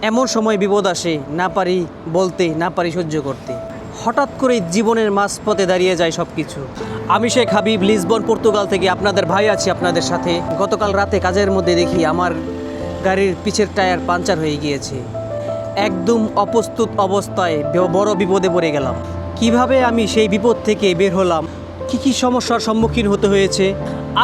এমন সময় বিপদ আসে, না পারি বলতে, না পারি সহ্য করতে। হঠাৎ করে জীবনের মাঝপথে দাঁড়িয়ে যায় সব কিছু। আমি শেখ হাবিব, লিসবন পর্তুগাল থেকে আপনাদের ভাই আছি আপনাদের সাথে। গতকাল রাতে কাজের মধ্যে দেখি আমার গাড়ির পিছের টায়ার পাঞ্চার হয়ে গিয়েছে। একদম অপ্রস্তুত অবস্থায় বড় বিপদে পড়ে গেলাম। কিভাবে আমি সেই বিপদ থেকে বের হলাম, কি সমস্যার সম্মুখীন হতে হয়েছে,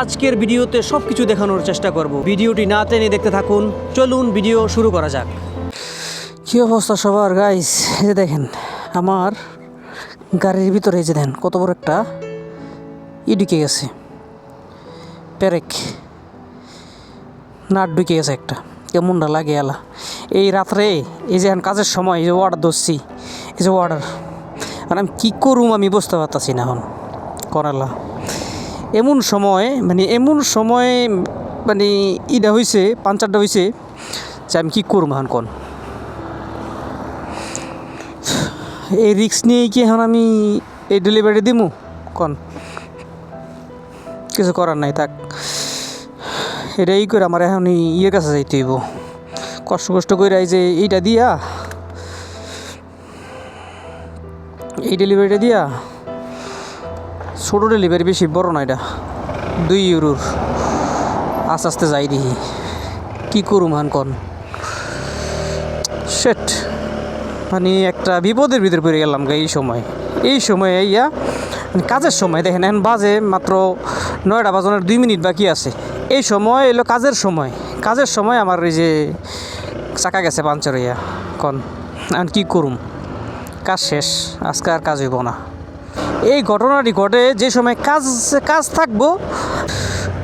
আজকের ভিডিওতে সব কিছু দেখানোর চেষ্টা করব। ভিডিওটি না টেনে দেখতে থাকুন। চলুন ভিডিও শুরু করা যাক। কী অবস্থা সবার গাইস, এই যে দেখেন আমার গাড়ির ভিতরে, এই যে দেখেন কত বড় একটা ঢুকে গেছে, পেরেক নাট ঢুকে গেছে একটা, কেমনটা লাগে এলা। এই রাত্রে এই যে কাজের সময় এই যে অর্ডার ধরছি, এই যে অর্ডার, মানে আমি কী করুম আমি বুঝতে পারতাছি না এখন করালা। এমন সময় মানে ইটা হয়েছে, পাঞ্চারটা হয়েছে যে আমি কী করুম এখন কোন। এই রিস্ক নিয়ে কি এখন আমি এই ডেলিভারি দিমু কোন, কিছু করার নাই, থাক এটাই করে আমার এখন ইয়ের কাছে যাইতে হইব। কষ্ট করে এই যে এইটা দিয়া, এই ডেলিভারিটা দিয়া, ছোটো ডেলিভারি, বেশি বড় না, এটা 2 ইউরোর। আস্তে আস্তে যাই দেখি কী করুম হান কন। সেট মানে একটা বিপদের ভিতরে পড়ে গেলাম এই সময় ইয়া কাজের সময়। দেখেন এখন বাজে মাত্র 9টা বাজানোর 2 মিনিট বাকি আছে। এই সময় এলো কাজের সময় আমার এই যে চাকা গেছে পাঞ্চার হইয়া কন। এখন কী করুম, কাজ শেষ, আজকে আর কাজ হইব না। এই ঘটনাটি ঘটে যে সময় কাজ থাকবো,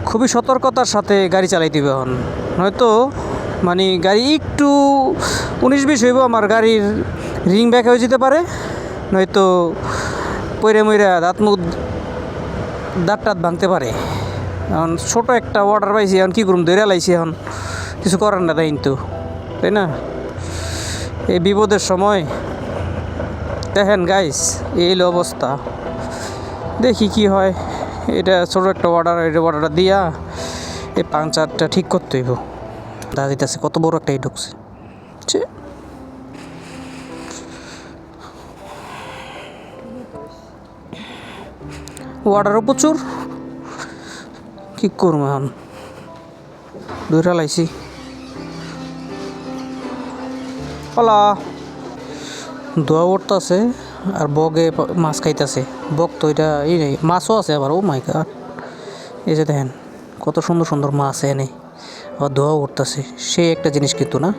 খুবই সতর্কতার সাথে গাড়ি চালাইতে হবে এখন, নয়তো মানে গাড়ি একটু 19-20 হইব, আমার গাড়ির রিং ব্যাক হয়ে যেতে পারে, নয়তো পইরা মইরা দাঁত ভাঙতে পারে। এখন ছোটো একটা অর্ডার পাইছি, এখন কী করুম, ধরে লাইছি, এখন কিছু করার না, কিন্তু তাই না। এই বিপদের সময় দেখেন গাইস, এই অবস্থা, দেখি কি হয়। এটা ছোটো একটা অর্ডারটা দিয়া এই পাঞ্চারটা ঠিক করতে হইব। দেখা দিতেছে কত বড় একটা ঢুকছে, অর্ডারও প্রচুর, কি করবো এখন, ধরে লাইছি। ওলা দোয়া উঠতেছে আর বগে মাছ খাইতেছে। বগ তো এটা এই নেই, মাছও আছে আবার। ও মাই গড, এই যে দেখেন কত সুন্দর সুন্দর মাছ এনে, আবার দোয়া উঠতেছে। সেই একটা জিনিস কিন্তু না,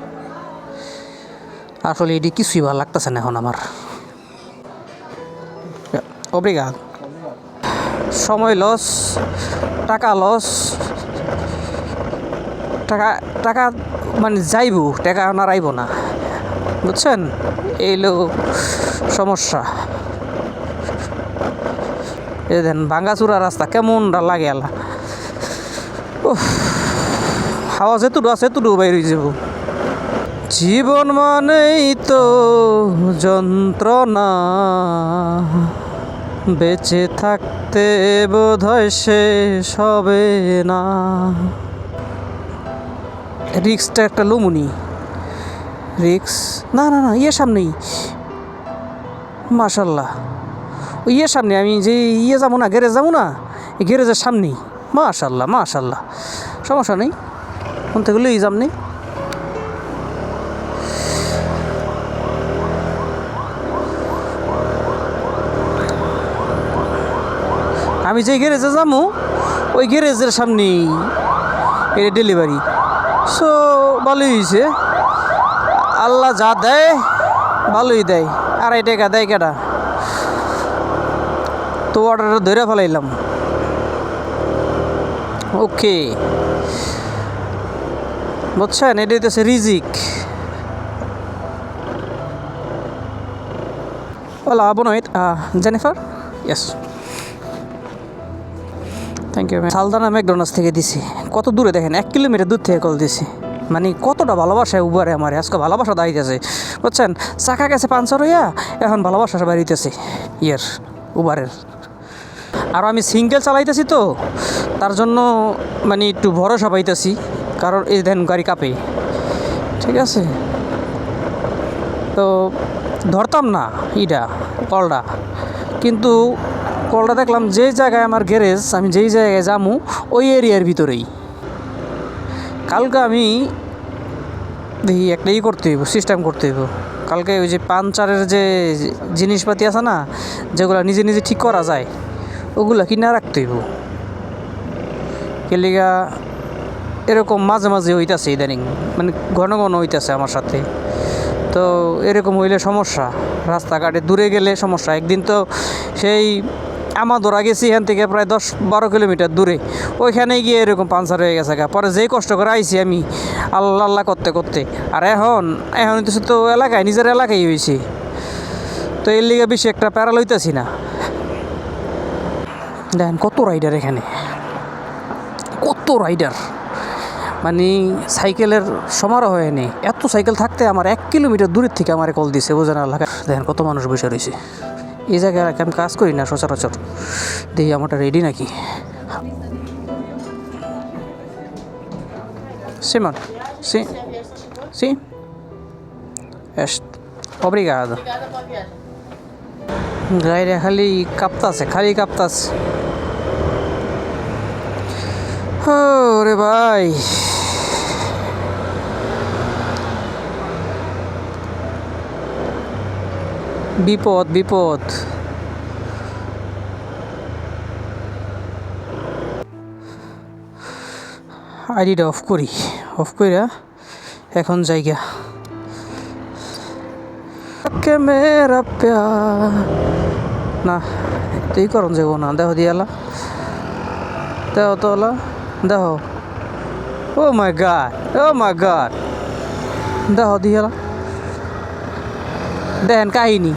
আসলে এটি কিছুই ভালো লাগতেছে না এখন আমার। ওব্রিগাদ, সময় লস, টাকা লস, টাকা মানে যাইব, টাকা আর আইব না, বুঝছেন, এইলো সমস্যা। এই দেন ভাঙ্গাচুরা রাস্তা, কেমনটা লাগে আলা। হাওয়া যেতুটু আছে এতটু বাইরে যাব। জীবন মানেই তো যন্ত্রণা, বেঁচে থাকতে বোধহয় শেষ হবে না। রিক্সটা একটা লুমুনি রিক্স, না সামনেই, মাশাল্লাহ ওই সামনে। আমি যে যাবো না, গ্যারেজ যাবো না, এই গ্যারেজের সামনেই। মাশাল্লাহ, সমস্যা নেই, কোন থেকে লই যাম নেই। আমি যে গ্যারেজে যাবো ওই গ্যারেজের সামনেই এটা ডেলিভারি। সো ভালোই হয়েছে, আল্লাহ যা দেয় ভালোই দেয়। 2.5 টাকা দেয় কেটা, তো অর্ডারটা ধরে ফেলাইলাম। ওকে, বুঝছেন, এটা হইতেছে রিজিক। ওলা বোনাইট Jennifer, yes, thank you. Saldana McDonald's থেকে দিছি। কত দূরে দেখেন, 1 কিলোমিটার দূর থেকে কল দিছি। মানে কতটা ভালোবাসায় উবারে আমার, আজকে ভালোবাসা দাঁড়িয়েছে, বুঝছেন। চাকা গেছে পাঞ্চার হইয়া, এখন ভালোবাসা বাড়িতেছে উবারের। আর আমি সিঙ্গেল চালাইতেছি তো, তার জন্য মানে একটু ভরসা পাইতেছি, কারণ এই দেন গাড়ি কাঁপে, ঠিক আছে। তো ধরতাম না কলটা, কিন্তু কলটা দেখলাম যে জায়গায় আমার গ্যারেজ, আমি যেই জায়গায় যামু ওই এরিয়ার ভিতরেই। কালকে আমি দেখি একটা করতে হইব, সিস্টেম করতে হইব। কালকে ওই যে পাঞ্চারের যে জিনিসপাতি আছে না, যেগুলো নিজে নিজে ঠিক করা যায়, ওগুলো কিনে রাখতে হইব। কেলিগা এরকম মাঝে মাঝে হইতাছে ইদানিং, মানে ঘন ঘন হইতাছে আমার সাথে। তো এরকম হইলে সমস্যা, রাস্তাঘাটে দূরে গেলে সমস্যা। একদিন তো সেই আমাদরা গেছি এখান থেকে প্রায় 10-12 কিলোমিটার দূরে, ওইখানে গিয়ে এরকম পাঞ্চার হয়ে গেছে গা। পরে যেই কষ্ট করে আইছি আমি আল্লাহ আল্লাহ করতে করতে, আর এখন তো এলাকায়, নিজের এলাকায় হয়েছে, তো এর লিগে বেশি একটা প্যারা লইতেছি না। দেখেন কত রাইডার এখানে, কত রাইডার, মানে সাইকেলের সমারোহ হয়নি। এত সাইকেল থাকতে আমার 1 কিলোমিটার দূরের থেকে আমার কল দিছে, বোঝেন আল্লাহ। দেখেন কত মানুষ বসে রয়েছে এই জায়গায়। আমি কাজ করি না সচরাচর, দেখি আমারটা রেডি নাকি। Simon, sí, sí. Obrigado. গাড়িটা খালি কাঁপতাছে, রে ভাই। বিপদ। আইডিটা অফ কইরা এখন জায়গা কে মেরা প্যার না, তুই করন যাবো না। দেখো দিয়ালা, দেখো তোলা, দেখো। ও মাই গড, দেখো দিয়ালা। দেখেন কাহিনী,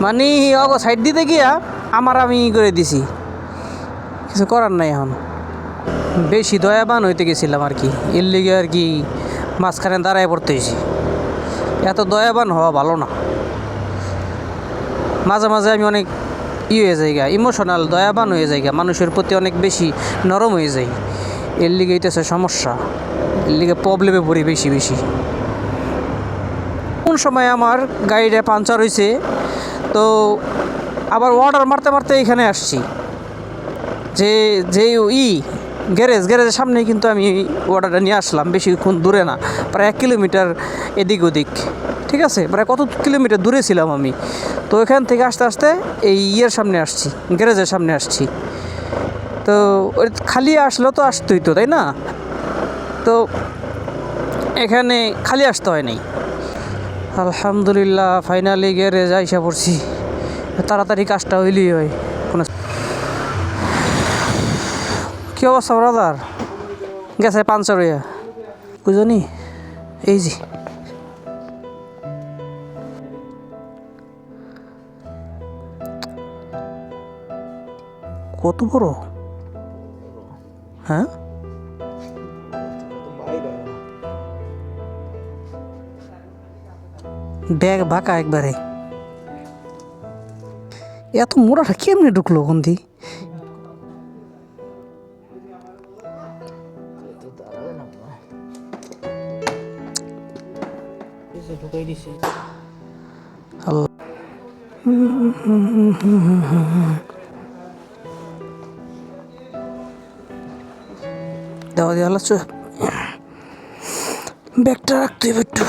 মানে অগ সাইড দিতে গিয়া আমি করে দিছি, কিছু করার নাই। এখন বেশি দয়াবান হইতে গেছিলাম আর কি, এর লিগে আর কি মাঝখানে দাঁড়ায় পড়তে হয়েছি। এত দয়াবান হওয়া ভালো না। মাঝে মাঝে আমি অনেক হয়ে যাই, ইমোশনাল, দয়াবান হয়ে যাই, মানুষের প্রতি অনেক বেশি নরম হয়ে যাই। এর লিগে হইতেছে সমস্যা, এর লিগে প্রবলেমে পড়ি বেশি। কোন সময় আমার গাড়িটা পাঞ্চার হয়েছে, তো আবার অর্ডার মারতে এখানে আসছি। যে গ্যারেজের সামনেই কিন্তু আমি অর্ডারটা নিয়ে আসলাম, বেশিক্ষণ দূরে না, প্রায় 1 কিলোমিটার এদিক ওদিক। ঠিক আছে, প্রায় কত কিলোমিটার দূরে ছিলাম আমি। তো এখান থেকে আস্তে এই সামনে আসছি, গ্যারেজের সামনে আসছি। তো ওই খালি আসলেও তো আসতেই তো, তাই না? তো এখানে খালি আসতে হয় নাই। আলহামদুলিল্লাহ, ফাইনালি গ্যারেজ আইসা পড়ছি। তাড়াতাড়ি কাজটা হইলেই হয়। কি অবস্থা ব্রাদার? গেছে পাঞ্চার হইয়া, বুঝনি? এই যে কত বড়, হ্যাঁ? ব্যাগ বাঁকা একবারে। এত মোড়াটা কেমনে ঢুকলো ওখান দিয়ে? ঢুকাই দিছি। দেওয়া দিয়ে হলো, ব্যাগটা রাখতে হবে একটু।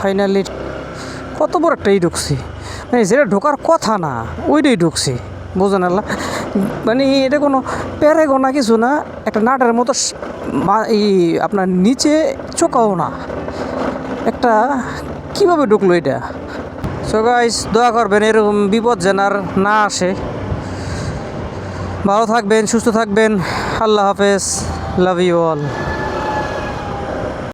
ফাইনালি কত বড় একটাই ঢুকছি, মানে যেটা ঢোকার কথা না ওইটাই ঢুকছি, বোঝেন আল্লাহ। মানে এটা কোনো প্যারে গোনা কিছু না, একটা নাটের মতো এই আপনার নিচে চোকাও না, একটা কীভাবে ঢুকলো এটা। সো গাইস, দোয়া করবেন এরকম বিপদ যেন আর না আসে। ভালো থাকবেন, সুস্থ থাকবেন, আল্লাহ হাফেজ। Love you all.